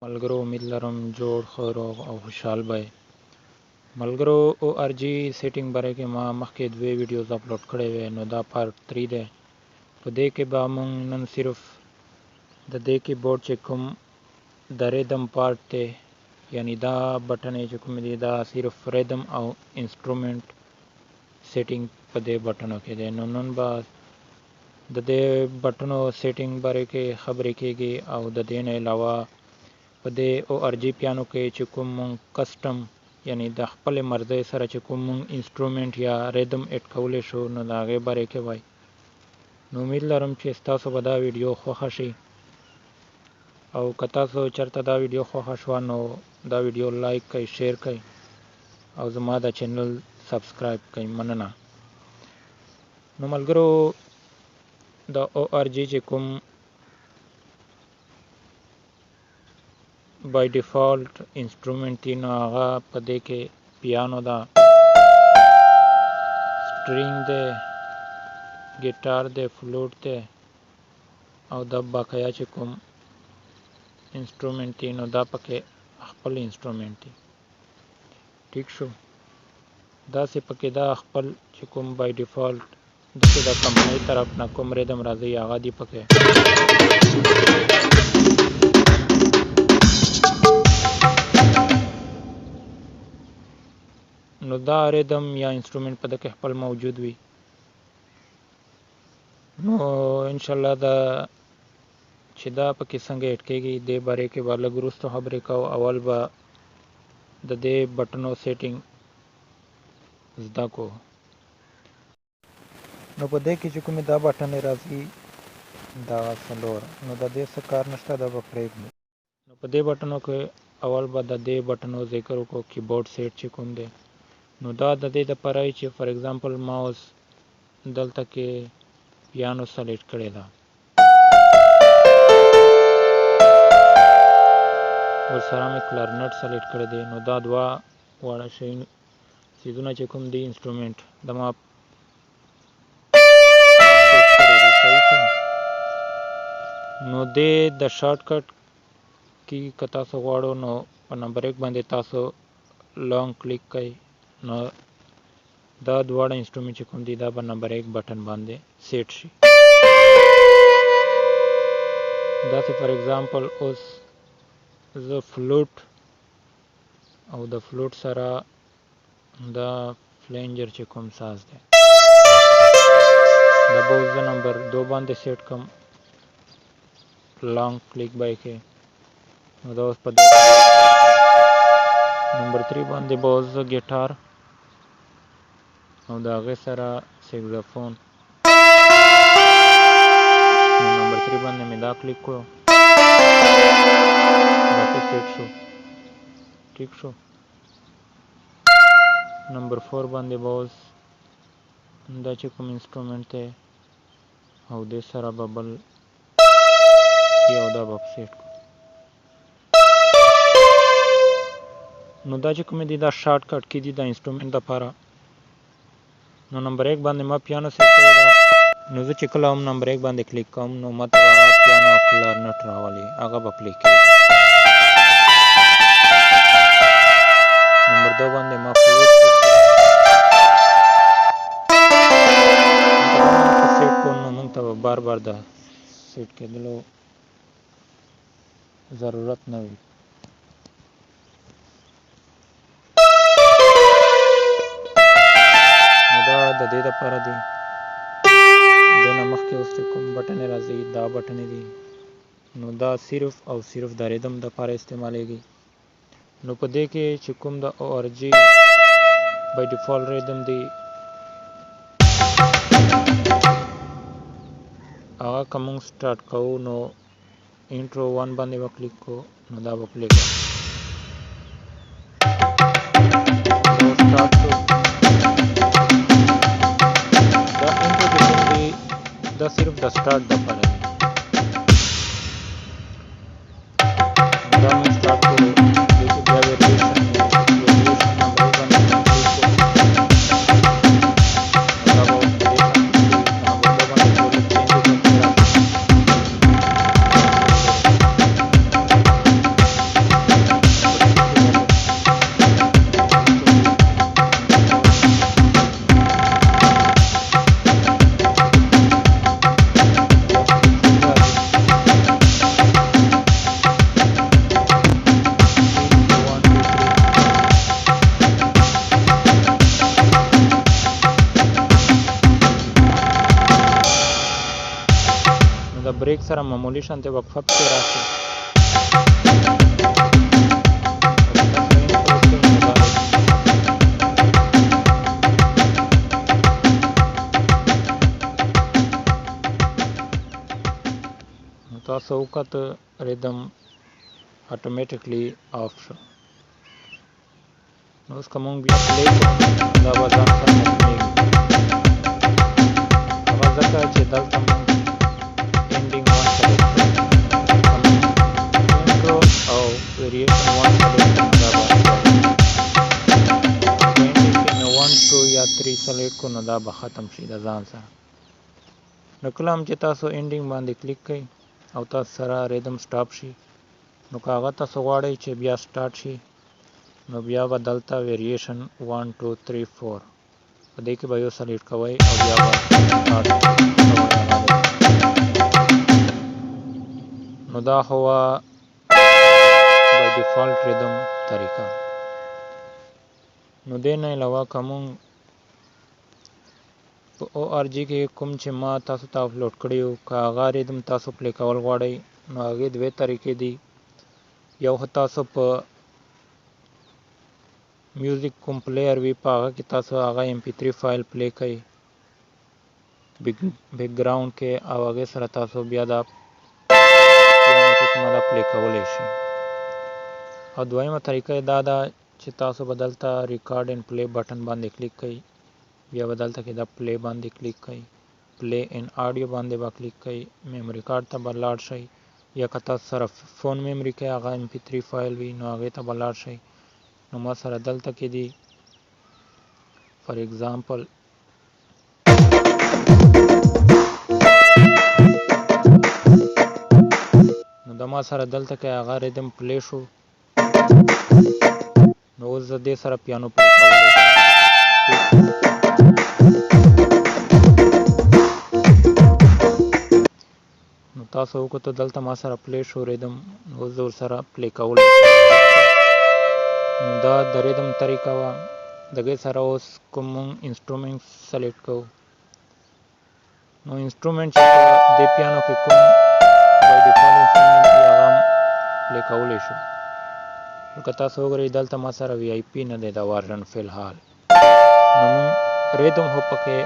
ملګرو امید لرم جوړ ښه روغ او خوشحال به یې. ملګرو ORG سیټینګ باره کې ما مخکې 2 ویډیوز اپلوډ کړی وی، نو دا پارت 3 دی. په دې کې به مونږ نن صرف د دې کیبورډ چې کوم د ریدم پارت دی، یعنی دا بټن چې کوم دی دا صرف ریدم او انسټرومنټ سیټینګ په دې بټنو کې دی. نو نن به د دې بټنو سیټینګ باره کې خبرې کېږي او د دې نه علاوه په دې ORG پیانو کې چې کوم مونږ کسټم یعنی د خپل مرضۍ سره چې کوم مونږ انسټرومنټ یا ریدم اډ کولی شو، نو د هغې باره کې وایي. نو امید لرم چې ستاسو به دا ویډیو خوښه شي، او که تاسو چېرته دا ویډیو خوښه شوه نو دا ویډیو لایک کړئ، شیر کړئ او زما دا چینل سبسکرایب کړئ. مننه. نو ملګرو د ORG چې کوم بای ډیفالت انسټرومنټ دی، نو هغه په دې کې پیانو ده، سټرینګ دی، ګیټار دی، فلوټ دی او د بقایا چې کوم انسټرومنټ دی نو دا پکې خپل انسټرومنټ دی. ټیک شو. داسې پکې دا خپل چې کوم بای ډیفالت داسې د کمپنۍ طرف نه کوم ریدم راځي هغه دی پکې. نو دا ریدم یا انسټرومنټ په دې کې خپل موجود وي. نو انشاءالله دا چې دا پکې څنګه اډ کېږي دې باره کې به لږ وروسته خبرې کوو. اول به د دې بټنو سیټینګ زده کو. نو په دې کې چې کومې دا بټنې راځي دا څلور، نو د دې څه کار نشته، دا به پرېږدو. نو په دې بټنو کې اول به د دې بټنو ذکر وکړو. کیبورډ سیټ چې کوم دی نو دا د دې دپاره چې فار ایگزامپل ما اوس دلته کې پیانو سلیکټ کړې ده، ورسره مې کلارنټ سلیکټ کړی دی. نو دا دوه واړه څیزونه چې کوم دی انسټرومنټ د ما نو دې د شارټ کټ کې که تاسو غواړو نو په نمبر 1 باندې تاسو لانګ کلیک کوئ، نو دا دواړه انسټرومنټ چې کوم دی دا په نمبر 1 بټن باندې سیټ شي. داسې فار ایگزامپل اوس زه فلوټ او د فلوټ سره دا فلینجر چې کوم ساز دی دا به اوس زه نمبر 2 باندې سیټ کړم، لانګ کلیک به یې کې. نو دا اوس په نمبر 3 باندې به اوس زه ګیټار او د هغې سره سیکزافون، نو نمبر 3 باندې مې دا کلیک کړو، دا په سیټ شو. ټیک شو. نمبر 4 باندې به اوس دا چې کوم انسټرومنټ دی او دې سره به بل یو دا به سیټ کړو. نو دا چې کوم دی دا شارټ کټ کې دي د انسټرومنټ دپاره. نو نمبر 1 باندې ما پیانو سیټ کړی ده، نو زه چې کله هم نمبر 1 باندې کلیک کوم نو ما ته هغه پیانو او کلارنټ راولي، هغه به پلی کېږي. نمبر 2 باندې ما فلوټ سیټ کړو، نو موږ ته به بار بار د سیټ کېدلو ضرورت نه وي. نو دا د دې دپاره دی. دې نه مخکې اوس چې کوم بټنې راځي دا بټنې دي، نو دا صرف او صرف د ریدم دپاره استعمالیږي. نو په دې کې چې کوم د ORG بای ډیفالت ریدم دی هغه که مونږ سټارټ کوو نو انټرو 1 باندې به کلیک کوو، نو دا به پلی کوو. سټارټ شو. دا انټرو چې کوم دی دا صرف د سټارټ دپاره دی. دا مونږ سټارټ کوو، دې کې بیا ویریشن نمبر 1 باندې کلیک کوو، دا به اوس په دې نمبر 2 باندې ټول چینجز ورته راځي. بریک سره معمولی شانته وقفه پکې راشي. تاسو وکړه ریدم اتوماتیکلی آف شو. نو اوس که مونږ بیا پلی کړو دا به ځان سره ختمېږي. هغه ځکه چې دلته مونږ اینډینګ وان سلیکټ کړو، انټرو او ویریشن وان سلیکټ کړو دا به اینډینګ کې مې 1 2 یا 3 سلیکټ کړو نو دا به ختم شي د ځان سره. نو کله هم چې تاسو اینډینګ باندې کلیک کړئ او تاسو سره ریدم سټاپ شي، نو که هغه تاسو غواړئ چې بیا سټارټ شي نو بیا به دلته ویریشن 1 2 3 4 په دې کې به یو سلیکټ کوئ او بیا به سټارټ کوئ. نو دا هوا بای ډیفالټ ریدم طریقه. نو دې نه علاوه که مونږ په ORG کې کوم چې ما تاسو ته اپلوډ کړی و که هغه ریدم تاسو پلی کول غواړئ نو هغې دوې طریقې دي. یو خو تاسو په میوزیک کوم پلیر وي په هغه کې تاسو هغه MP3 فایل پلی کوئ بیک ګراوند کې او هغې سره تاسو بیا دا پیانو چې کومه ده پلی کولی شئ. او دویمه طریقه یې دا ده چې تاسو به دلته ریکارډ اینډ پلی بټن باندې کلیک کوئ، بیا به دلته کې دا پلی باندې کلیک کوئ، پلی اینډ آډیو باندې به کلیک کوئ، میموري کارډ ته به لاړ شئ، یا که تاسو سره فون میموري کې هغه MP3 فایل وي نو هغې ته به لاړ شئ. نو ما سره دلته کې دي فار ایگزامپل نو د ما سره دلته کې هغه ریدم پلی شو. نو اوس زه دې سره پیانو پلی کولی شم. نو تاسو وکړو دلته ما سره پلی شو ریدم، نو اوس زه ورسره پلی کولی شم. نو دا د ریدم طریقه وه. دغې سره اوس کوم مونږ انسټرومنټ سلیکټ کوو نو انسټرومنټ چې په دې پیانو کې کوم بای ډیفالټ انسټرومنټ وي هغه هم پلی کولی شو. لکه تاسو وګورئ دلته ما سره VIP نه دی دا ورژن فی الحال. نو مونږ ریدم خو پکې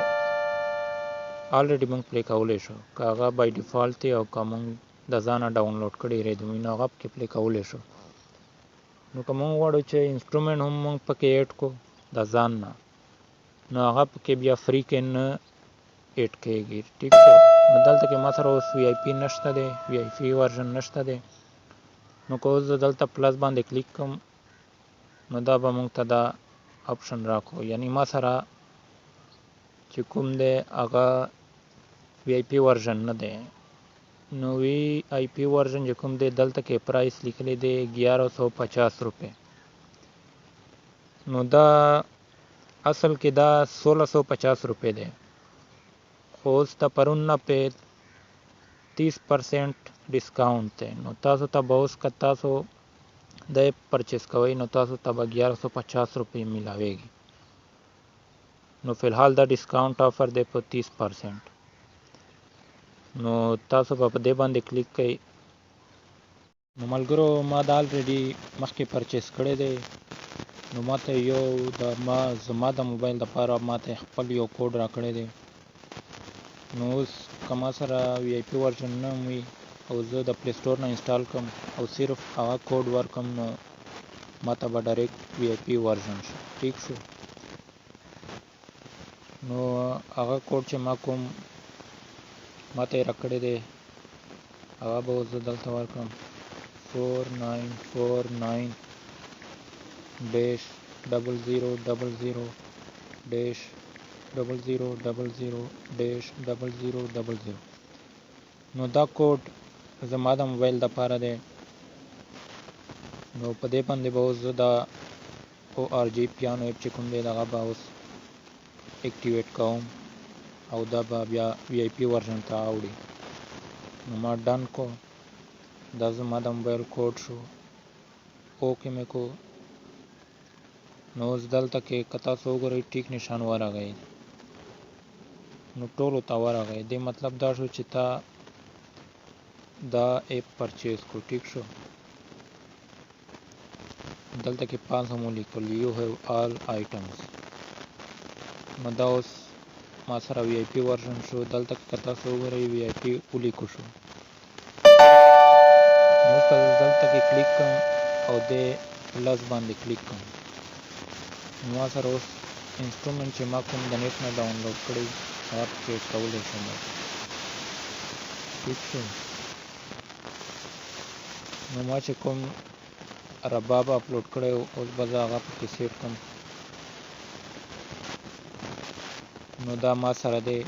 آلریډي مونږ پلی کولی شو. که هغه بای ډیفالټ دی او که مونږ د ځانه ډاونلوډ کړی ریدم وي نو هغه پکې پلی کولی شو. نو که مونږ غواړو چې انسټرومنټ هم مونږ پکې ایډ کړو د ځان نه نو هغه پکې بیا فری کې نه ایډ کېږي. ټیک شو. نو دلته کې ما سره اوس VIP نشته دی، VIP ورژن نشته دی. نو که اوس زه دلته پلس باندې کلیک کوم نو دا به مونږ ته دا آپشن راکړو. یعنی ما سره چې کوم دی هغه VIP ورژن نه دی. نو VIP ورژن چې کوم دی دلته کې پرایس لیکلی دی 1150 روپے. نو دا اصل کې دا 1650 روپے دی، خو اوس د پرون نه پې 30% ډسکاونټ دی. نو تاسو ته به اوس که تاسو د پرچیز کوئ نو تاسو ته به 1150 روپے میلاویږي. نو فی الحال دا ډسکاونټ آفر دی په 30%. نو تاسو به په دې باندې کلیک کوئ. نو ملګرو ما دا آلریډي مخکې پرچیز کړی دی. نو ما ته یو زما د موبایل دپاره ما ته خپل یو کوډ راکړی دی. نو اوس که ما سره VIP ورژن نه وي او زه د پلی سټور نه انسټال کړم او صرف هغه کوډ ورکړم نو ما ته به ډایرکټ VIP ورژن شي. ټیک شو. نو هغه کوډ چې ما کوم ما ته یې راکړی دی هغه به اوس زه دلته ورکړم 494000-0000-0000. نو دا کوډ زما د موبایل دپاره دی. نو په دې باندې به اوس زه دا ORG پیانو ایپ چې کوم دی دغه به اوس اکټیویټ کوم او دا به بیا VIP ورژن ته اوړي. نو ما ډن کو. دا زما د موبایل کوډ شو. اوکې مې کو. نو اوس دلته کې که تاسو وګورئ ټیک نشان ورغی. نو ټولو ته ورغی. دې مطلب دا شو چې تا دا ایپ پرچیز کو ٹھیک شو دلته کې 5 مو لیکل یو هیو آل آیټمز نو دا اوس ما سره وی آی پی ورژن شو دلته که تاسو وګورئ وی آی پی ولیکو شو نو دلته کې کلیک کوم او د پلس باندې کلیک کوم ما سره اوس انسټرومنټ چې ما کوم د نیټ نه ډاونلوډ کړی هغه پکې کولی شم ٹھیک شو نو ما چې کوم رباب اپلوډ کړی اوس به زه هغه پکې سیټ کوم نو دا ما سره دی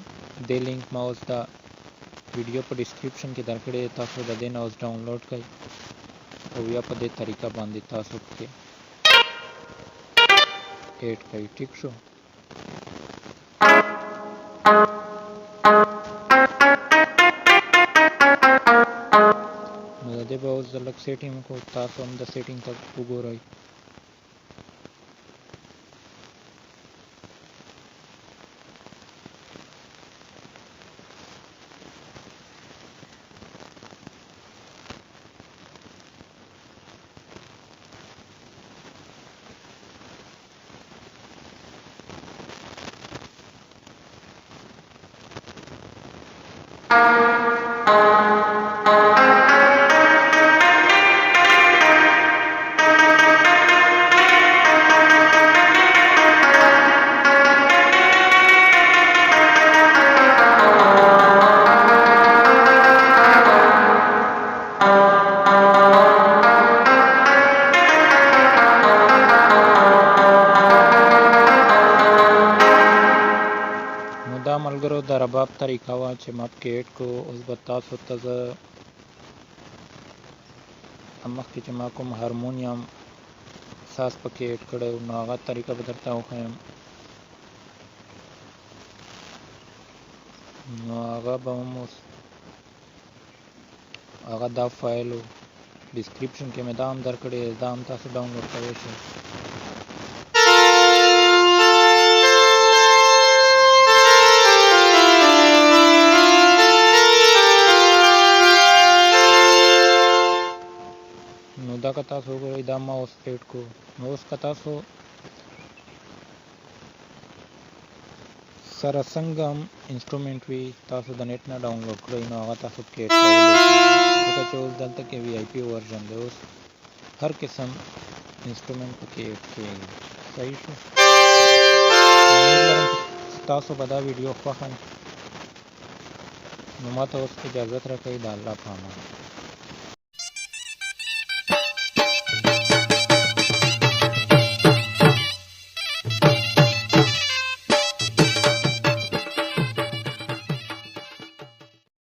دې لینک ما اوس دا ویډیو په ډسکرپشن کې درکړی تاسو د دې نه اوس ډاونلوډ کړئ او یا په دې طریقه باندې تاسو پکې ایډ کړئ ټیک شو نو د دې به اوس زه لږ سیټینګ وکړو تاسو هم د سیټینګ ته وګورئ دا ملګرو د رباب طریقه وه چې ما پکې ایډ کړو اوس به تاسو ته زه مخکې چې ما کوم هارمونیم ساز پکې ایډ کړی نو هغه طریقه به درته وښیم نو هغه به هم اوس هغه دا فایل و ډسکرپشن کې مې دا هم درکړی دا هم تاسو ډاونلوډ کولی شئ نو دا که تاسو وګورئ دا ما اوس ایډ کړو نو اوس که تاسو سره څنګه هم انسټرومنټ وي تاسو د نیټ نه ډاونلوډ کړئ نو هغه تاسو پکې ایډ کولی شئ ځکه چې اوس دلته کې وی آی پي ورژن دی اوس هر قسم انسټرومنټ پکې ایډ کېږي صحیح شو امید لرم تاسو به دا ویډیو خوښه نو ما ته اوس اجازت راکوئ د الله په امان